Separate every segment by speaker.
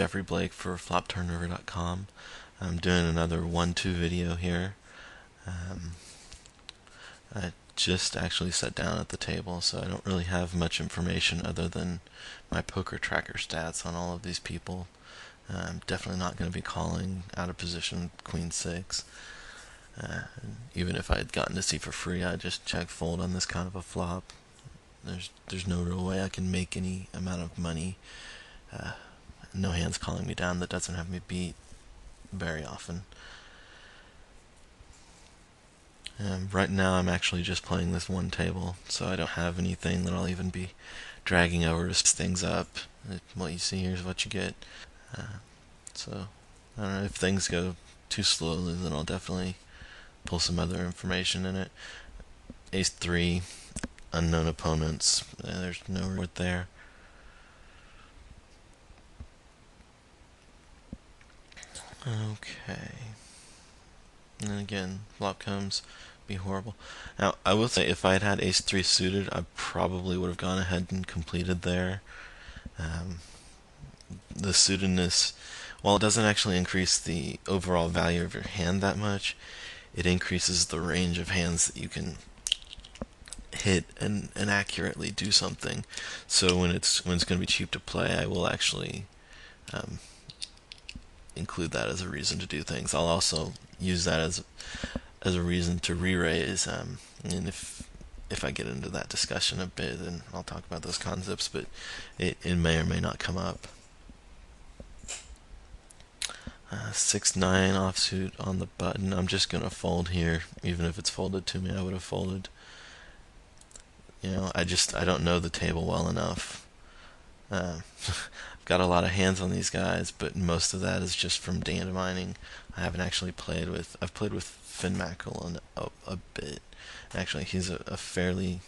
Speaker 1: Jeffrey Blake for FlopTurnRiver.com. I'm doing another 1-2 video here. I just actually sat down at the table, so I don't really have much information other than my poker tracker stats on all of these people. I'm definitely not going to be calling out of position Queen 6. Even if I had gotten to see for free, I'd just check fold on this kind of a flop. There's no real way I can make any amount of money. No hands calling me down that doesn't have me beat very often. Right now I'm actually just playing this one table, so I don't have anything that I'll even be dragging over to spice things up. What you see here is what you get. So I don't know, if things go too slowly, then I'll definitely pull some other information in it. Ace 3, unknown opponents. There's no reward there. Okay. And again, flop comes, be horrible. Now, I will say, if I had had ace 3 suited, I probably would have gone ahead and completed there. The suitedness, while it doesn't actually increase the overall value of your hand that much, it increases the range of hands that you can hit and accurately do something. So when it's going to be cheap to play, I will actually include that as a reason to do things. I'll also use that as a reason to re-raise, and if I get into that discussion a bit, then I'll talk about those concepts, but it may or may not come up. 6-9 offsuit on the button. I'm just gonna fold here. Even if it's folded to me, I would have folded. You know, I don't know the table well enough. I've got a lot of hands on these guys, but most of that is just from data mining. I haven't actually played with. I've played with Finn Mackerel a bit. Actually, he's a fairly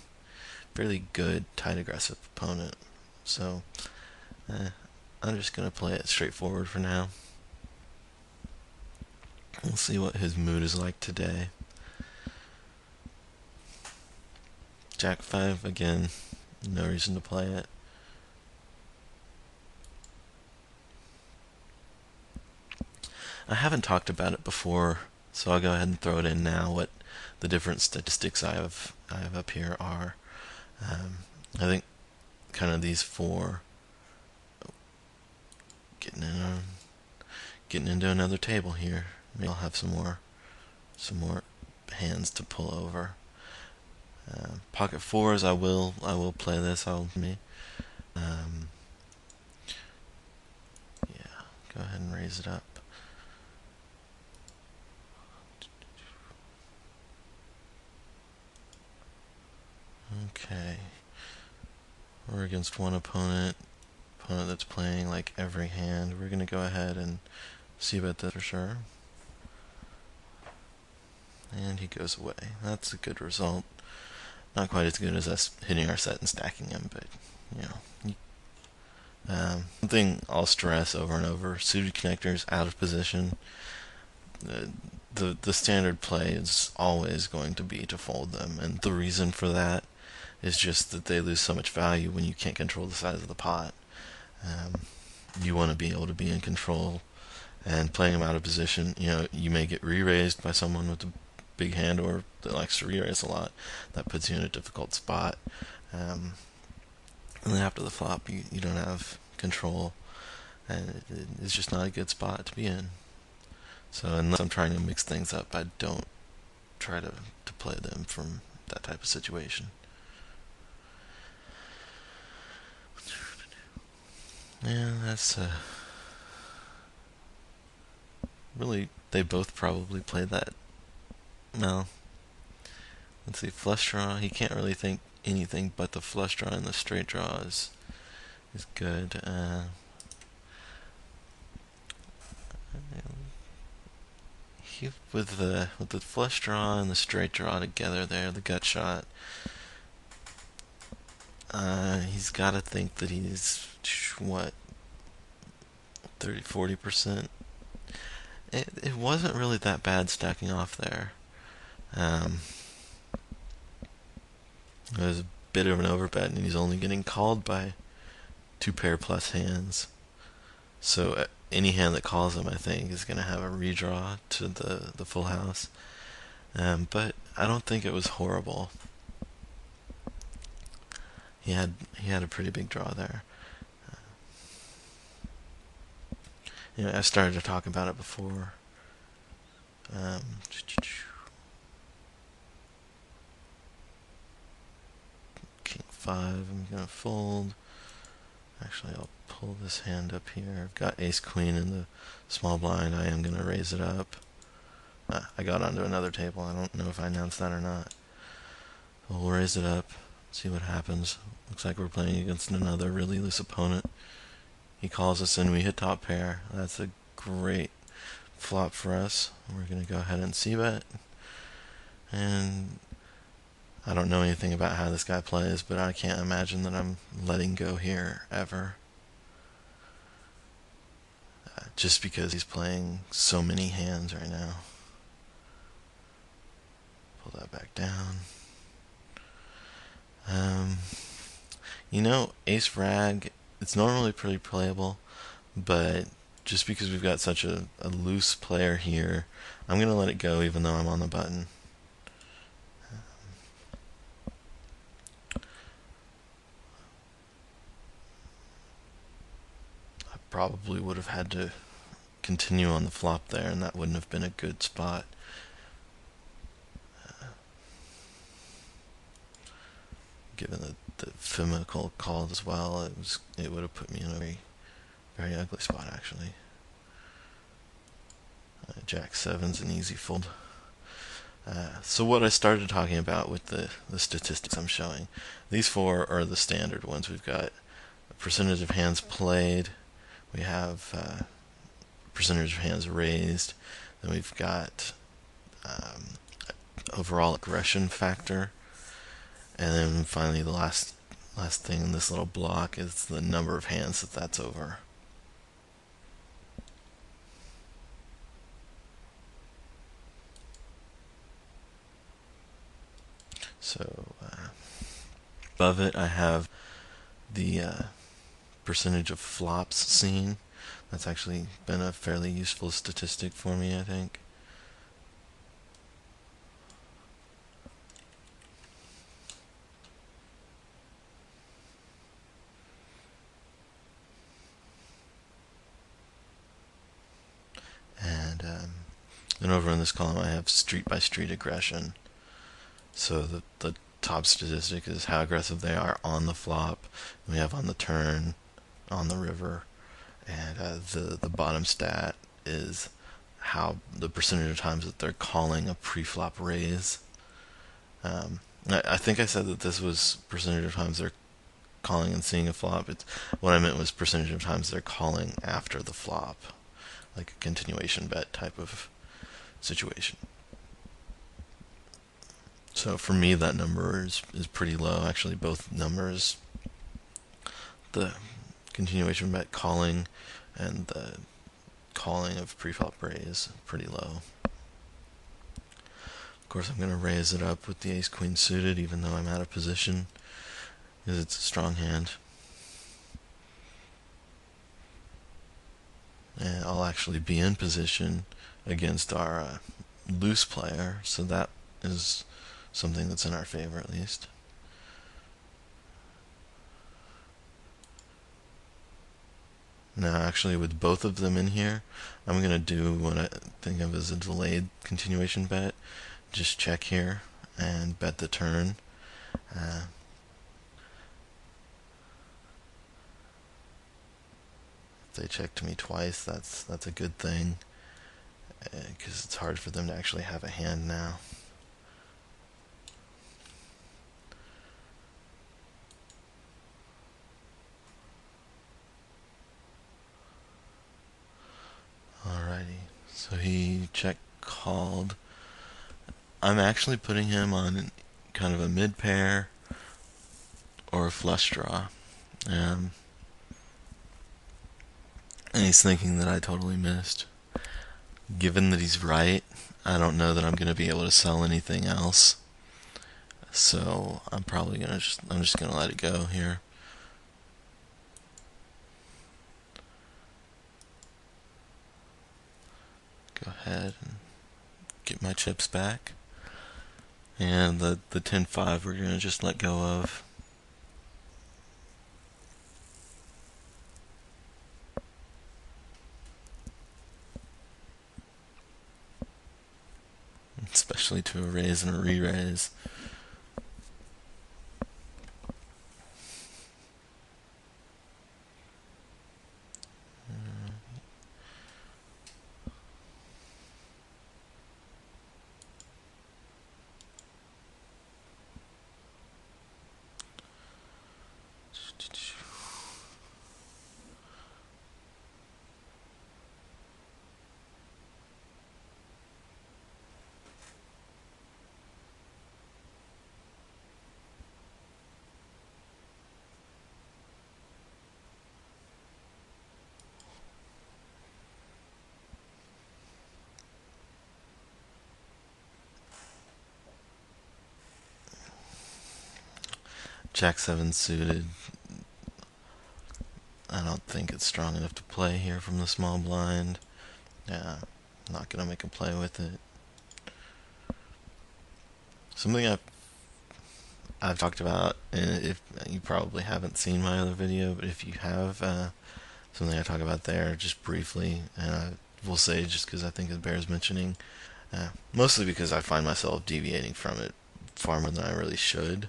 Speaker 1: good tight aggressive opponent. So I'm just gonna play it straightforward for now. We'll see what his mood is like today. Jack 5 again. No reason to play it. I haven't talked about it before, so I'll go ahead and throw it in now. What the different statistics I have up here are. I think kind of these four. Getting into another table here. Maybe I'll have some more hands to pull over. Pocket 4s, I will play this. Yeah, go ahead and raise it up. Okay, we're against one opponent that's playing like every hand. We're gonna go ahead and see about that for sure. And he goes away. That's a good result. Not quite as good as us hitting our set and stacking him, but you know. Something I'll stress over and over: suited connectors out of position. The standard play is always going to be to fold them, and the reason for that is just that they lose so much value when you can't control the size of the pot. You want to be able to be in control, and playing them out of position, you know, you may get re-raised by someone with a big hand or that likes to re-raise a lot. That puts you in a difficult spot. And then after the flop, you don't have control, and it's just not a good spot to be in. So unless I'm trying to mix things up, I don't try to play them from that type of situation. Yeah, that's really, they both probably played that. No. Let's see, flush draw, he can't really think anything but the flush draw, and the straight draw is good. With the flush draw and the straight draw together there, the gut shot, he's got to think that he's, what, 30-40%? It wasn't really that bad stacking off there. It was a bit of an overbet, and he's only getting called by 2 pair plus hands. So any hand that calls him, I think, is going to have a redraw to the full house. But I don't think it was horrible. He had a pretty big draw there. I started to talk about it before. King 5, I'm going to fold. Actually, I'll pull this hand up here. I've got ace queen in the small blind. I am going to raise it up. I got onto another table. I don't know if I announced that or not. We'll raise it up, see what happens. Looks like we're playing against another really loose opponent. He calls us in, we hit top pair. That's a great flop for us. We're going to go ahead and c-bet. And I don't know anything about how this guy plays, but I can't imagine that I'm letting go here ever. Just because he's playing so many hands right now. Pull that back down. Ace rag, it's normally pretty playable, but just because we've got such a loose player here, I'm going to let it go even though I'm on the button. I probably would have had to continue on the flop there, and that wouldn't have been a good spot. Given the Fimical called as well, it would have put me in a very, very ugly spot actually. Jack 7's an easy fold. So what I started talking about with the statistics I'm showing, these four are the standard ones. We've got a percentage of hands played, we have percentage of hands raised, then we've got overall aggression factor, and then finally the last thing in this little block is the number of hands that's over. So above it I have the percentage of flops seen. That's actually been a fairly useful statistic for me, I think. And then over in this column I have street by street aggression. So the top statistic is how aggressive they are on the flop. We have on the turn, on the river, and the bottom stat is how the percentage of times that they're calling a pre-flop raise. I think I said that this was percentage of times they're calling and seeing a flop. What I meant was percentage of times they're calling after the flop, like a continuation bet type of situation. So for me, that number is pretty low. Actually, both numbers, the continuation bet calling and the calling of pre-flop raise, pretty low. Of course, I'm going to raise it up with the ace-queen suited, even though I'm out of position, because it's a strong hand. And I'll actually be in position against our loose player, so that is something that's in our favor at least. Now actually with both of them in here, I'm going to do what I think of as a delayed continuation bet. Just check here and bet the turn. If they check to me twice, that's a good thing, because it's hard for them to actually have a hand now. Alrighty, so he check called. I'm actually putting him on kind of a mid pair or a flush draw. And he's thinking that I totally missed. Given that he's right, I don't know that I'm going to be able to sell anything else. So I'm probably going to I'm just going to let it go here. Go ahead and get my chips back. And the 10-5 we're going to just let go of. Especially to a raise and a re-raise. Jack 7 suited. I don't think it's strong enough to play here from the small blind. Yeah, not gonna make a play with it. Something I've talked about, and if you probably haven't seen my other video, but if you have, something I talk about there just briefly, and I will say just because I think it bears mentioning, mostly because I find myself deviating from it far more than I really should.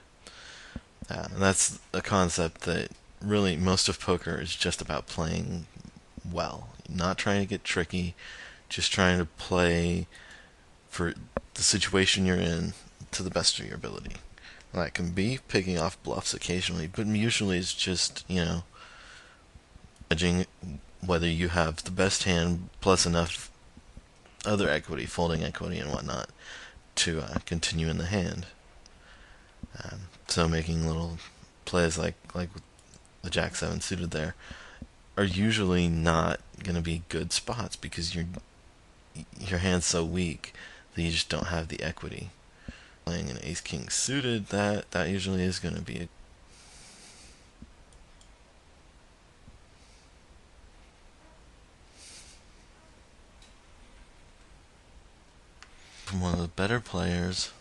Speaker 1: And that's a concept that really most of poker is just about playing well, not trying to get tricky, just trying to play for the situation you're in to the best of your ability. That can be picking off bluffs occasionally, but usually it's just, judging whether you have the best hand plus enough other equity, folding equity and whatnot, to continue in the hand. So making little plays like with the Jack 7 suited there are usually not going to be good spots because your hand's so weak that you just don't have the equity. Playing an Ace King suited, that usually is going to be from one of the better players.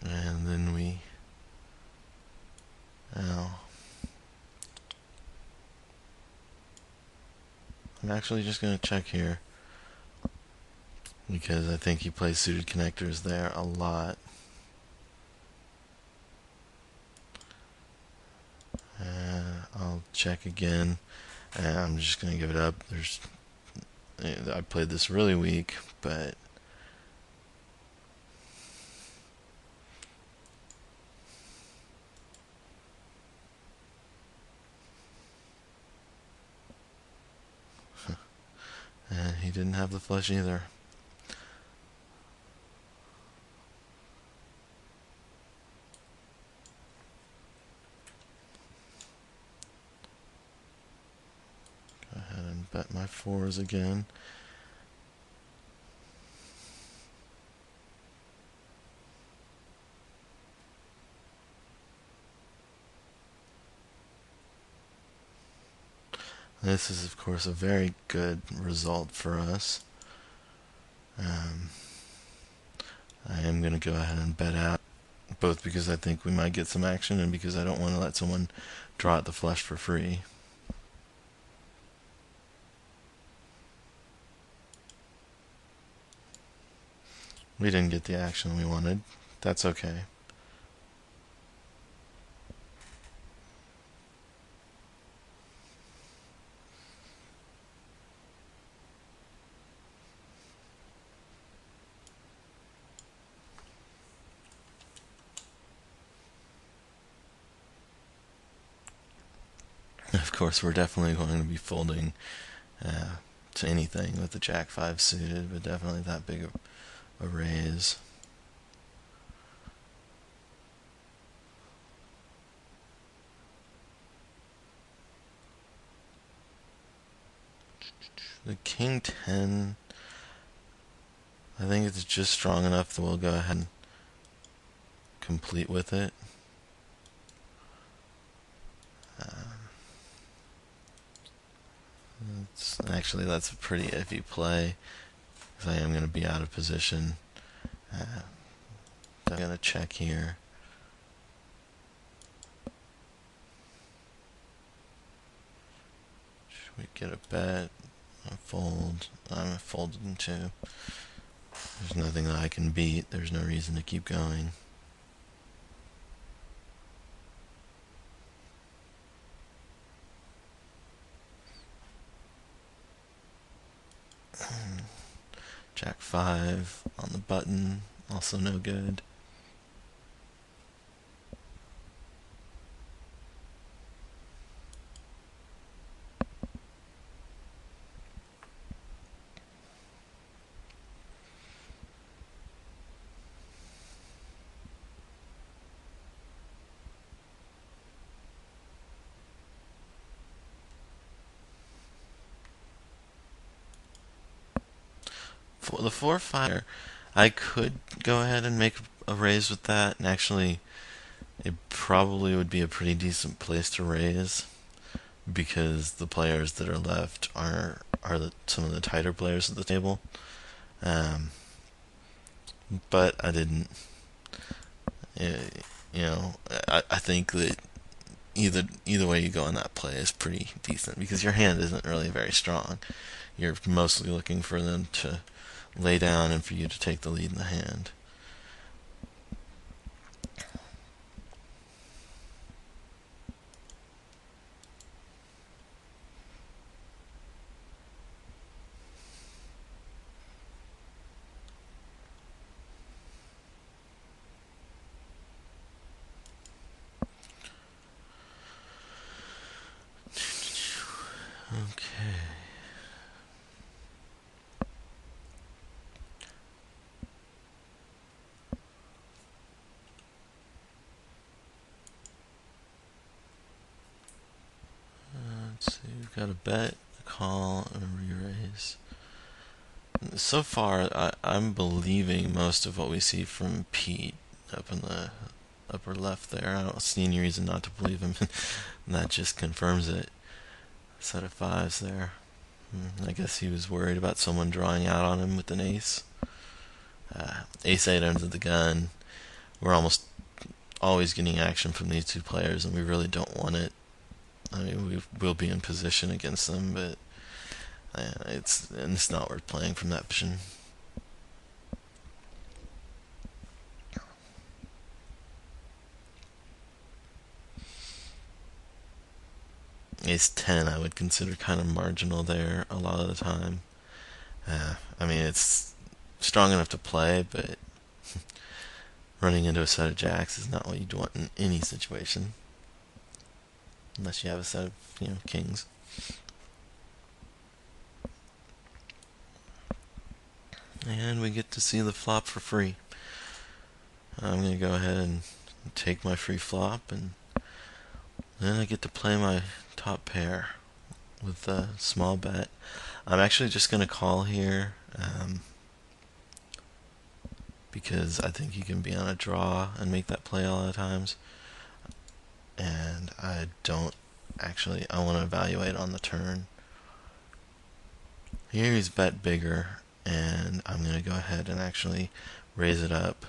Speaker 1: And then I'm actually just going to check here because I think he plays suited connectors there a lot. I'll check again, and I'm just going to give it up. I played this really weak, but and he didn't have the flush either. Go ahead and bet my fours again. This is, of course, a very good result for us. I am going to go ahead and bet out, both because I think we might get some action and because I don't want to let someone draw out the flush for free. We didn't get the action we wanted. That's okay. Of course, we're definitely going to be folding to anything with the Jack 5 suited, but definitely that big a raise. The King 10, I think it's just strong enough that we'll go ahead and complete with it. Actually, that's a pretty iffy play, because I am going to be out of position. I'm going to check here. Should we get a bet? A fold. I'm folded in two. There's nothing that I can beat. There's no reason to keep going. Jack 5 on the button, also no good. For the 4-5, I could go ahead and make a raise with that, and actually, it probably would be a pretty decent place to raise, because the players that are left are some of the tighter players at the table. But I didn't. I think that either way you go on that play is pretty decent, because your hand isn't really very strong. You're mostly looking for them to lay down and for you to take the lead in the hand. Okay. Let's see, we've got a bet, a call, and a re-raise. So far, I'm believing most of what we see from Pete up in the upper left there. I don't see any reason not to believe him, and that just confirms it. Set of 5s there. I guess he was worried about someone drawing out on him with an ace. Ace-8 under the gun. We're almost always getting action from these two players, and we really don't want it. I mean, we will be in position against them, but it's not worth playing from that position. Ace-10 I would consider kind of marginal there a lot of the time. I mean, it's strong enough to play, but running into a set of jacks is not what you'd want in any situation, unless you have a set of kings. And we get to see the flop for free. I'm going to go ahead and take my free flop, and then I get to play my top pair with a small bet. I'm actually just going to call here, because I think you can be on a draw and make that play a lot of times. And I don't actually, I want to evaluate on the turn. Here he's bet bigger, and I'm going to go ahead and actually raise it up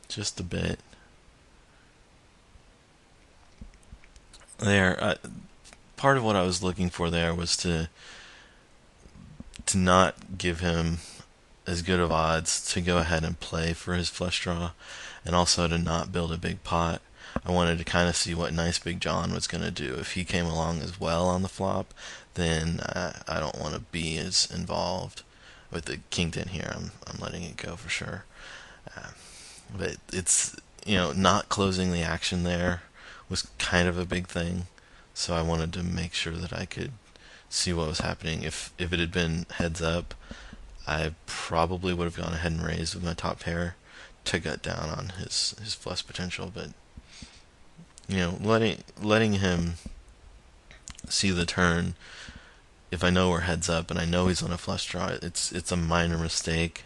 Speaker 1: just a bit. There, part of what I was looking for there was to not give him as good of odds to go ahead and play for his flush draw, and also to not build a big pot. I wanted to kind of see what Nice Big John was going to do. If he came along as well on the flop, then I don't want to be as involved. With the King 10 here, I'm letting it go for sure. But it's, not closing the action there was kind of a big thing. So I wanted to make sure that I could see what was happening. If it had been heads up, I probably would have gone ahead and raised with my top pair to gut down on his flush potential. But letting him see the turn, if I know we're heads up and I know he's on a flush draw, it's a minor mistake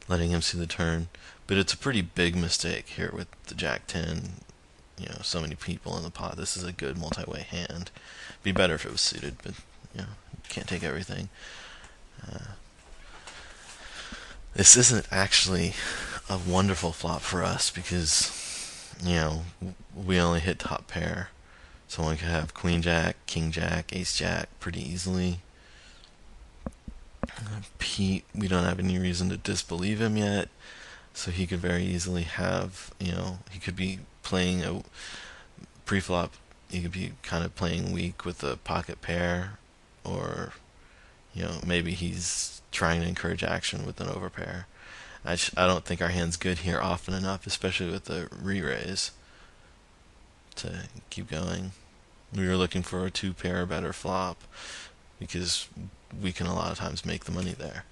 Speaker 1: letting him see the turn. But it's a pretty big mistake here with the Jack 10. so many people in the pot. This is a good multi-way hand. Be better if it was suited, but you can't take everything. This isn't actually a wonderful flop for us because we only hit top pair. Someone could have queen jack, king jack, ace jack pretty easily. Pete, we don't have any reason to disbelieve him yet, so he could very easily have, he could be playing a pre-flop. He could be kind of playing weak with a pocket pair, or maybe he's trying to encourage action with an overpair. I don't think our hand's good here often enough, especially with the re-raise, to keep going. We were looking for a 2-pair or better flop because we can a lot of times make the money there.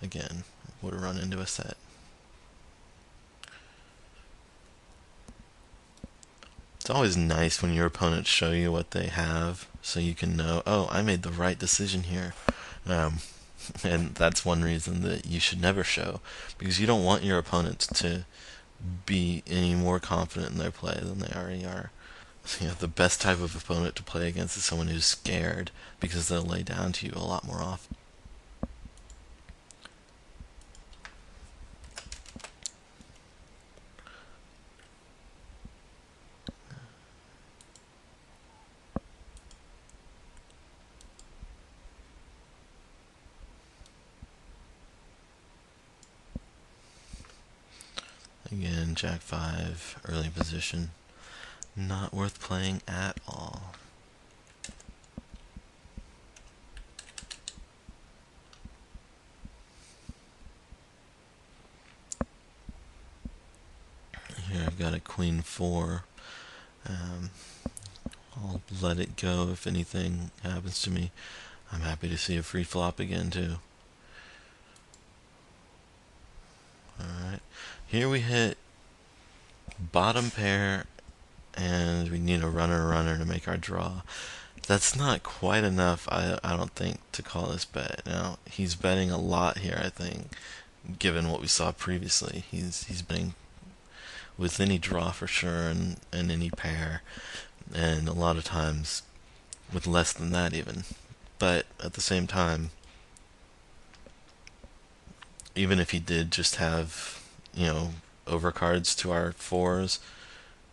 Speaker 1: Again, would have run into a set. It's always nice when your opponents show you what they have, so you can know, oh, I made the right decision here. And that's one reason that you should never show, because you don't want your opponents to be any more confident in their play than they already are. The best type of opponent to play against is someone who's scared, because they'll lay down to you a lot more often. Again, Jack 5, early position. Not worth playing at all. Here I've got a queen 4. I'll let it go if anything happens to me. I'm happy to see a free flop again too. Alright, here we hit bottom pair, and we need a runner to make our draw. That's not quite enough, I don't think, to call this bet. Now, he's betting a lot here, I think, given what we saw previously. He's betting with any draw for sure, and any pair, and a lot of times with less than that even. But at the same time, even if he did just have, overcards to our 4s,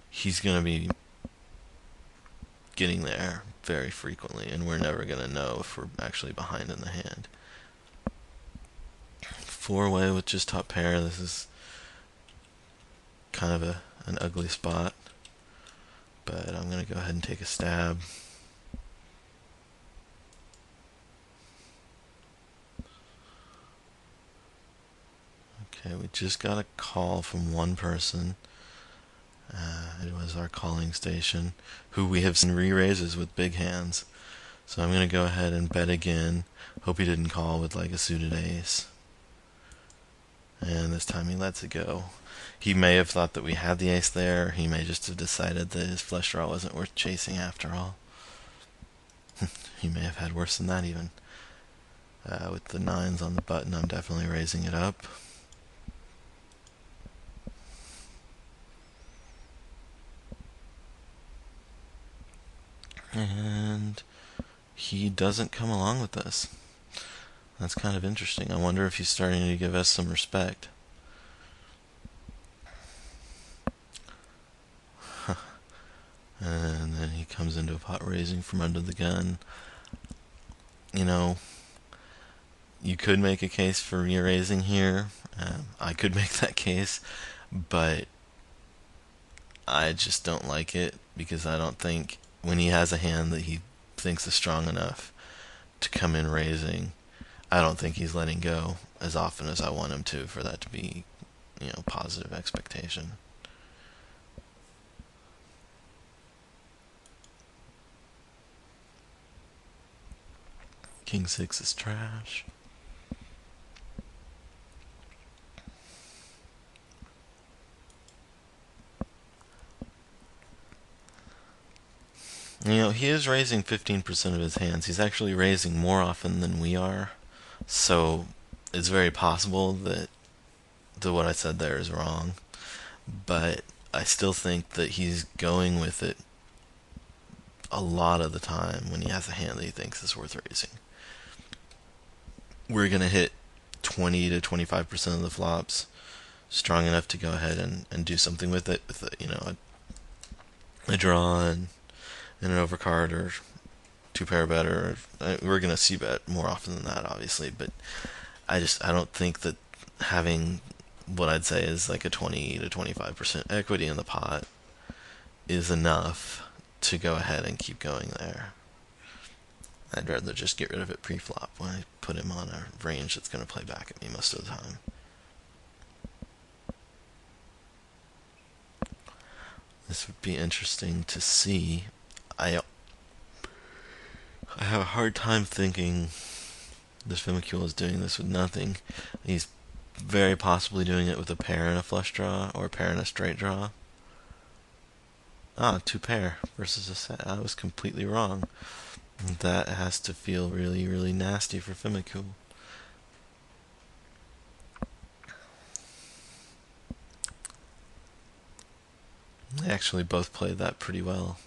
Speaker 1: he's going to be getting there very frequently, and we're never going to know if we're actually behind in the hand. 4-way with just top pair, this is kind of an ugly spot, but I'm going to go ahead and take a stab. Okay, we just got a call from one person. It was our calling station, who we have seen re-raises with big hands. So I'm going to go ahead and bet again. Hope he didn't call with like a suited ace. And this time he lets it go. He may have thought that we had the ace there. He may just have decided that his flush draw wasn't worth chasing after all. He may have had worse than that even. With the 9s on the button, I'm definitely raising it up. And he doesn't come along with us. That's kind of interesting. I wonder if he's starting to give us some respect. And then he comes into a pot raising from under the gun. You could make a case for re-raising here. I could make that case, but I just don't like it, because I don't think when he has a hand that he thinks is strong enough to come in raising, I don't think he's letting go as often as I want him to, for that to be, positive expectation. King 6 is trash. He is raising 15% of his hands. He's actually raising more often than we are. So it's very possible that what I said there is wrong. But I still think that he's going with it a lot of the time when he has a hand that he thinks is worth raising. We're going to hit 20 to 25% of the flops strong enough to go ahead and do something with it, with a draw and an overcard or two pair better. We're going to see bet more often than that, obviously, but I don't think that having what I'd say is like a 20 to 25% equity in the pot is enough to go ahead and keep going there. I'd rather just get rid of it pre-flop when I put him on a range that's going to play back at me most of the time. This would be interesting to see. I have a hard time thinking this Fimmicule is doing this with nothing. He's very possibly doing it with a pair and a flush draw, or a pair and a straight draw. Ah, two pair versus a set. I was completely wrong. That has to feel really, really nasty for Fimmicule. They actually both played that pretty well.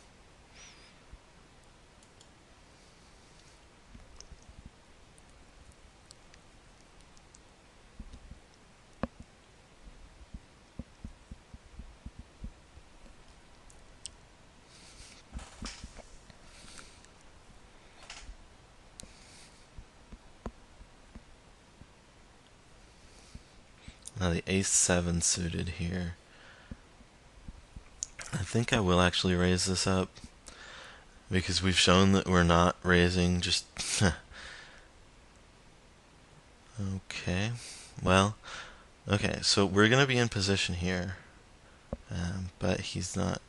Speaker 1: Now the ace-7 suited here. I think I will actually raise this up, because we've shown that we're not raising just... Okay, well, okay, so we're going to be in position here, but he's not.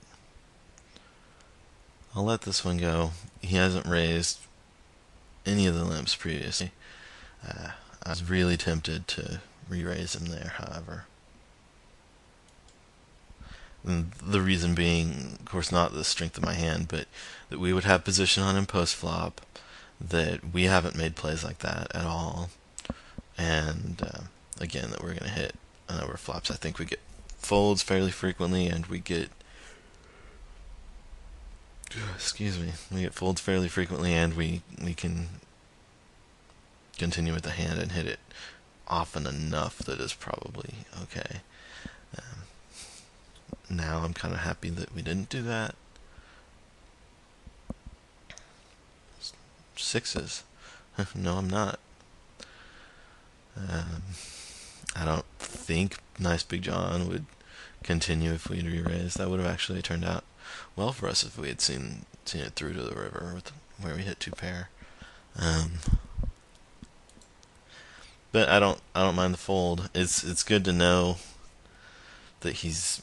Speaker 1: I'll let this one go. He hasn't raised any of the limps previously. I was really tempted to re-raise him there, however. And the reason being, of course, not the strength of my hand, but that we would have position on him post-flop, that we haven't made plays like that at all, and again, that we're going to hit a number of flops. I think we get folds fairly frequently, and we get we get folds fairly frequently, and we can continue with the hand and hit it often enough that it's probably okay. Now I'm kind of happy that we didn't do that. Sixes. No, I'm not. I don't think Nice Big John would continue if we'd re-raised. That would have actually turned out well for us if we had seen it through to the river with where we hit two pair. But I don't mind the fold. It's good to know that he's.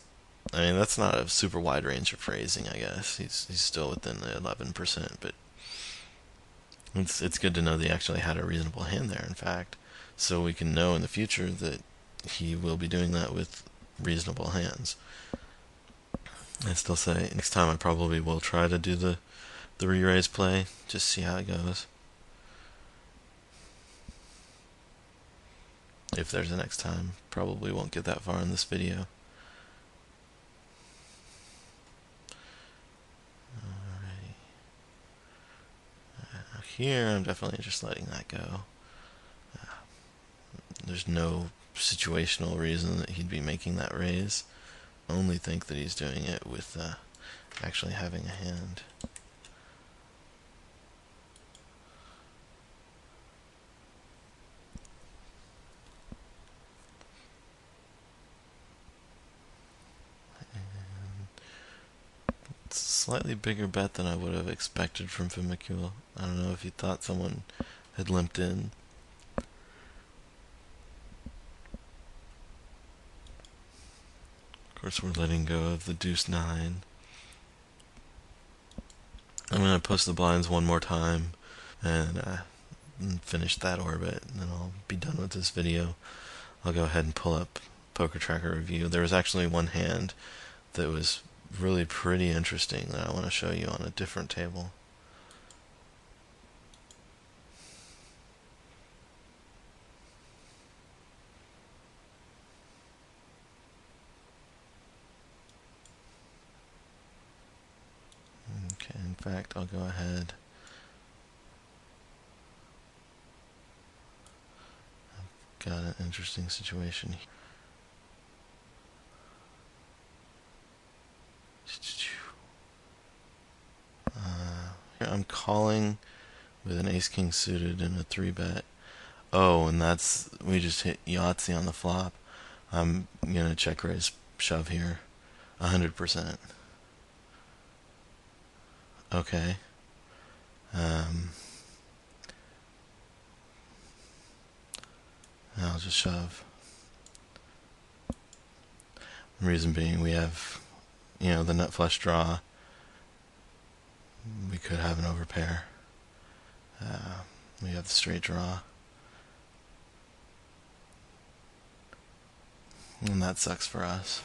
Speaker 1: I mean, that's not a super wide range of raising, I guess. He's still within the 11%, but it's good to know that he actually had a reasonable hand there, in fact, so we can know in the future that he will be doing that with reasonable hands. I still say next time I probably will try to do the re-raise play, just see how it goes. If there's a next time, probably won't get that far in this video. Alrighty. Here, I'm definitely just letting that go. There's no situational reason that he'd be making that raise. I only think that he's doing it with actually having a hand. It's a slightly bigger bet than I would have expected from Fimmicule. I don't know if he thought someone had limped in. Of course, we're letting go of the deuce-9. I'm going to post the blinds one more time and finish that orbit, and then I'll be done with this video. I'll go ahead and pull up Poker Tracker Review. There was actually one hand that was really pretty interesting that I want to show you on a different table. fact, I'll go ahead. I've got an interesting situation here. Here I'm calling with an ace-king suited and a 3-bet. Oh, and we just hit Yahtzee on the flop. I'm gonna check raise shove here. 100%. Okay. I'll just shove. Reason being, we have, the nut flush draw. We could have an overpair. We have the straight draw. And that sucks for us.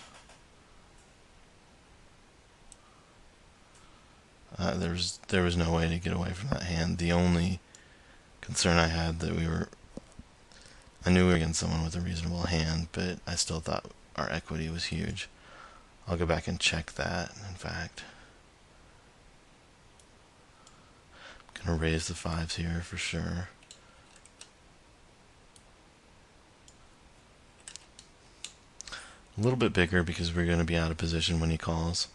Speaker 1: There was no way to get away from that hand. The only concern I had I knew we were against someone with a reasonable hand, but I still thought our equity was huge. I'll go back and check that, in fact. I'm gonna raise the 5s here for sure. A little bit bigger because we're going to be out of position when he calls.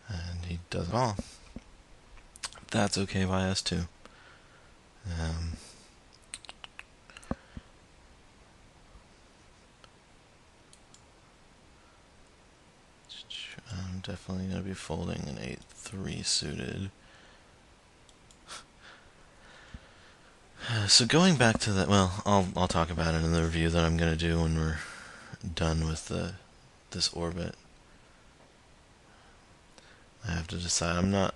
Speaker 1: And he does it all. That's okay by us too. I'm definitely going to be folding an 8-3 suited. So going back to that, well, I'll talk about it in the review that I'm going to do when we're done with this orbit. I have to decide. I'm not.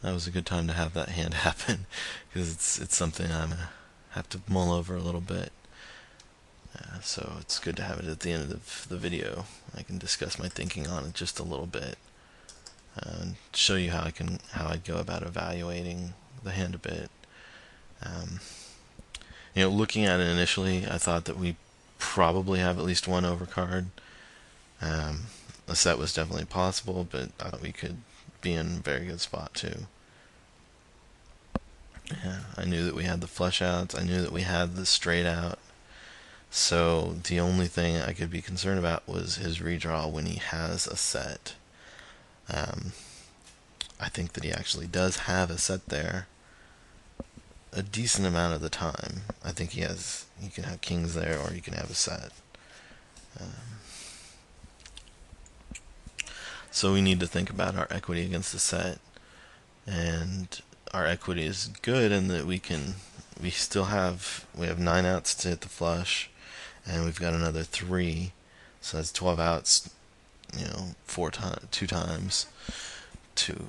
Speaker 1: That was a good time to have that hand happen because it's something I'm gonna have to mull over a little bit. So it's good to have it at the end of the video. I can discuss my thinking on it just a little bit and show you how I'd go about evaluating the hand a bit. Looking at it initially, I thought that we probably have at least one overcard. A set was definitely possible, but I thought we could be in a very good spot too. Yeah, I knew that we had the flush outs. I knew that we had the straight out. So the only thing I could be concerned about was his redraw when he has a set. I think that he actually does have a set there a decent amount of the time. I think he can have kings there, or he can have a set. So we need to think about our equity against the set, and our equity is good in that we have 9 outs to hit the flush, and we've got another 3, so that's 12 outs, 2 times to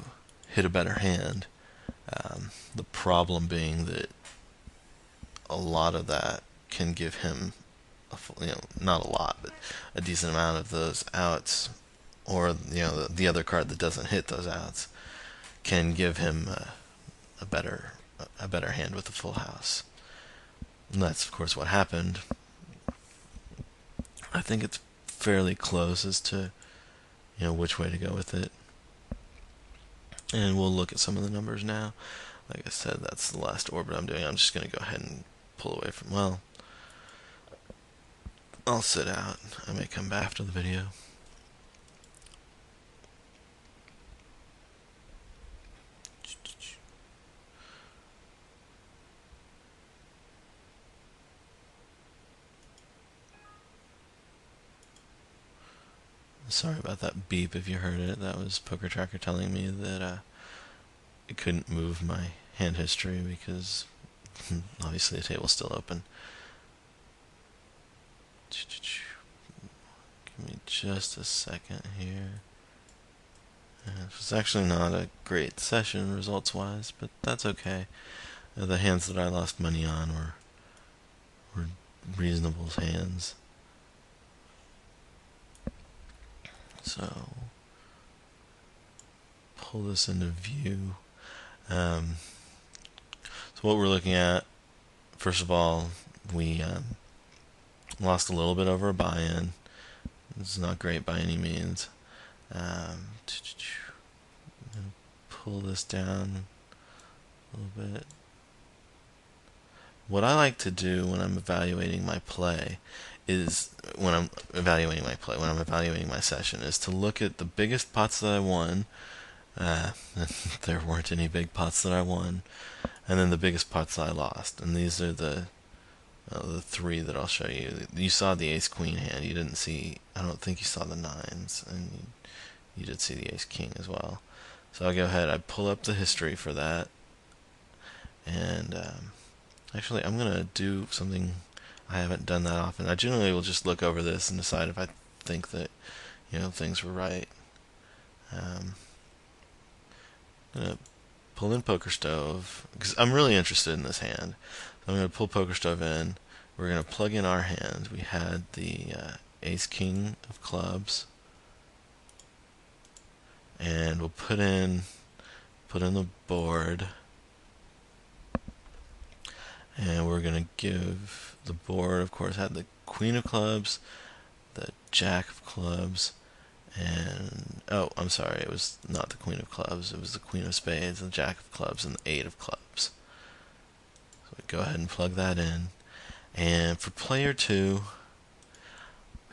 Speaker 1: hit a better hand. The problem being that a lot of that can give him not a lot, but a decent amount of those outs, or the other card that doesn't hit those outs can give him a better hand with a full house. And that's of course what happened. I think it's fairly close as to which way to go with it, and we'll look at some of the numbers now. Like I said, that's the last orbit I'm doing. I'm just going to go ahead and pull away from, I'll sit out. I may come back after the video. Sorry about that beep if you heard it. That was Poker Tracker telling me that it couldn't move my hand history because obviously the table's still open. Give me just a second here. It was actually not a great session results-wise, but that's okay. The hands that I lost money on were reasonable hands. So pull this into view. So what we're looking at, first of all, we lost a little bit over a buy-in. It's not great by any means. Pull this down a little bit. What I like to do when I'm evaluating my play is when I'm evaluating my session, is to look at the biggest pots that I won. There weren't any big pots that I won, and then the biggest pots that I lost. And these are the three that I'll show you. You saw the ace queen hand. You didn't see. I don't think you saw the nines, and you did see the ace king as well. So I'll go ahead. I pull up the history for that, and actually, I'm going to do something I haven't done that often. I generally will just look over this and decide if I think that, things were right. I'm going to pull in PokerStove, because I'm really interested in this hand. So I'm going to pull PokerStove in. We're going to plug in our hand. We had the ace-king of clubs. And we'll put in the board. And we're going to give the board, of course, had the queen of clubs, the jack of clubs, and, oh, I'm sorry, it was not the queen of clubs, it was the queen of spades, the jack of clubs, and the eight of clubs. So we go ahead and plug that in. And for player 2,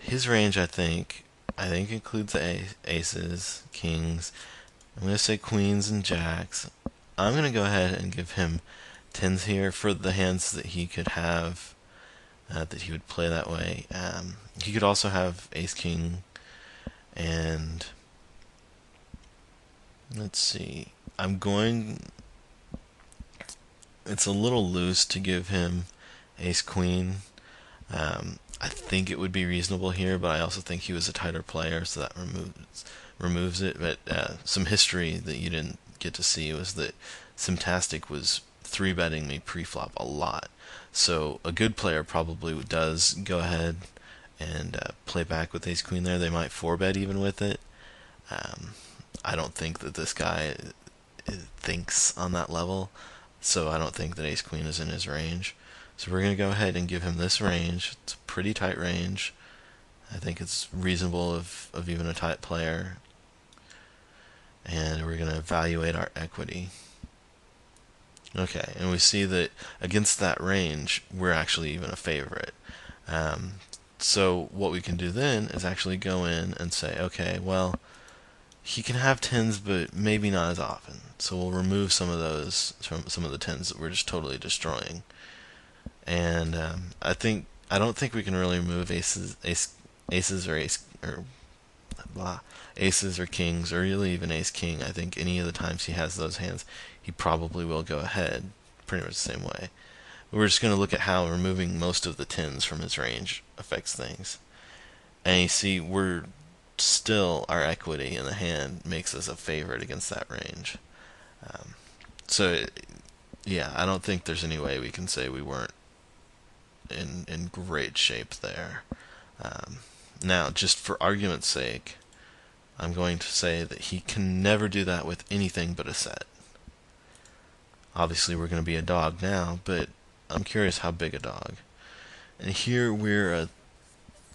Speaker 1: his range, I think includes the aces, kings, I'm going to say queens and jacks. I'm going to go ahead and give him tens here for the hands that he could have, that he would play that way. He could also have ace king, and let's see. It's a little loose to give him ace queen. I think it would be reasonable here, but I also think he was a tighter player, so that removes it. But some history that you didn't get to see was that Simtastic was 3-betting me pre-flop a lot. So a good player probably does go ahead and play back with ace queen there. They might 4-bet even with it. I don't think that this guy thinks on that level, so I don't think that ace queen is in his range. So we're going to go ahead and give him this range. It's a pretty tight range. I think it's reasonable of even a tight player. And we're going to evaluate our equity. Okay, and we see that against that range, we're actually even a favorite. So what we can do then is actually go in and say, okay, well, he can have tens, but maybe not as often. So we'll remove some of those from some of the tens that we're just totally destroying. And I don't think we can really remove aces or kings, or really even ace king. I think any of the times he has those hands, he probably will go ahead pretty much the same way. We're just going to look at how removing most of the tens from his range affects things. And you see, our equity in the hand makes us a favorite against that range. Yeah, I don't think there's any way we can say we weren't in great shape there. Now, just for argument's sake, I'm going to say that he can never do that with anything but a set. Obviously, we're going to be a dog now, but I'm curious how big a dog. And here we're a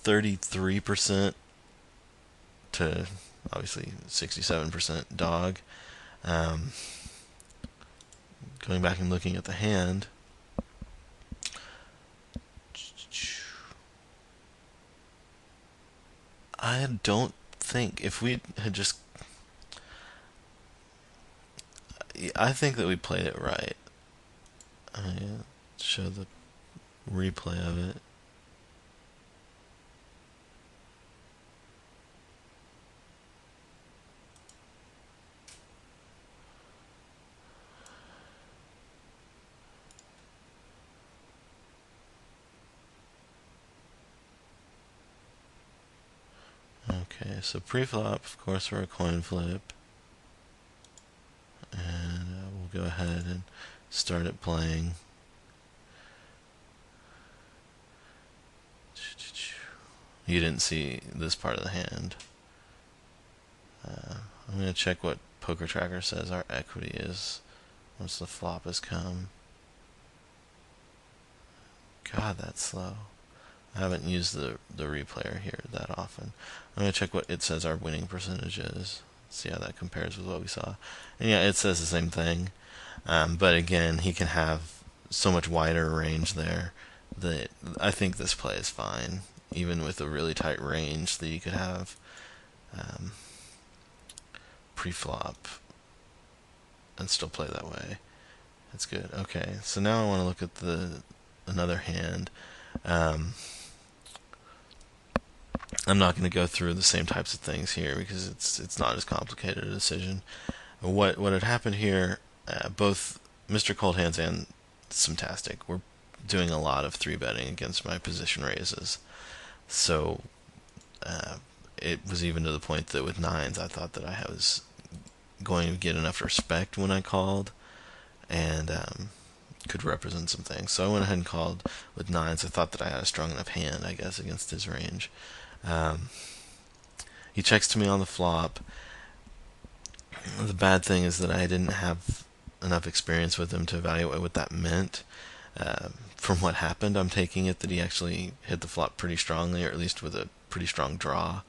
Speaker 1: 33% to obviously 67% dog. Going back and looking at the hand, I don't think if we had just, I think that we played it right. Show the replay of it. Okay, so pre-flop, of course, we're a coin flip. And we'll go ahead and start it playing. You didn't see this part of the hand. I'm going to check what Poker Tracker says our equity is once the flop has come. God, that's slow. I haven't used the replayer here that often. I'm going to check what it says our winning percentage is. See how that compares with what we saw. And yeah, it says the same thing. But again, he can have so much wider range there that I think this play is fine, even with a really tight range that you could have pre-flop and still play that way. That's good. Okay, so now I want to look at another hand. I'm not going to go through the same types of things here because it's not as complicated a decision. What had happened here, both Mr. Cold Hands and Simtastic were doing a lot of 3-betting against my position raises. So it was even to the point that with nines I thought that I was going to get enough respect when I called and could represent some things. So I went ahead and called with nines. I thought that I had a strong enough hand, I guess, against his range. He checks to me on the flop. The bad thing is that I didn't have enough experience with him to evaluate what that meant. From what happened, I'm taking it that he actually hit the flop pretty strongly, or at least with a pretty strong draw,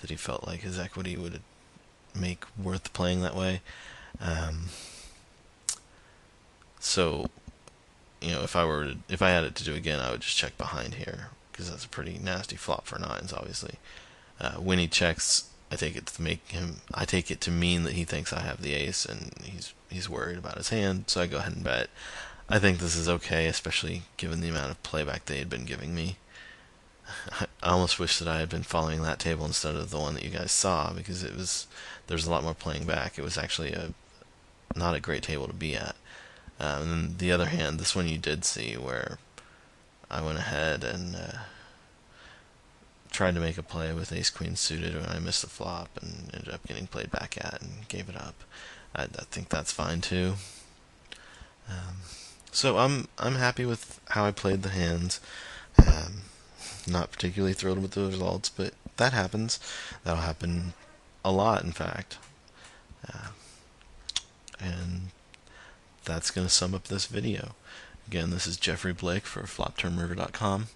Speaker 1: that he felt like his equity would make worth playing that way. So, if I had it to do again, I would just check behind here because that's a pretty nasty flop for nines, obviously. When he checks, I take it to mean that he thinks I have the ace and he's worried about his hand, so I go ahead and bet. I think this is okay, especially given the amount of playback they had been giving me. I almost wish that I had been following that table instead of the one that you guys saw, because there's a lot more playing back. It was actually not a great table to be at. And the other hand, this one you did see, where I went ahead and tried to make a play with ace-queen suited when I missed the flop and ended up getting played back at and gave it up. I think that's fine too. So I'm happy with how I played the hands. Not particularly thrilled with the results, but that happens. That'll happen a lot, in fact. And that's going to sum up this video. Again, this is Jeffrey Blake for FlopTurnRiver.com.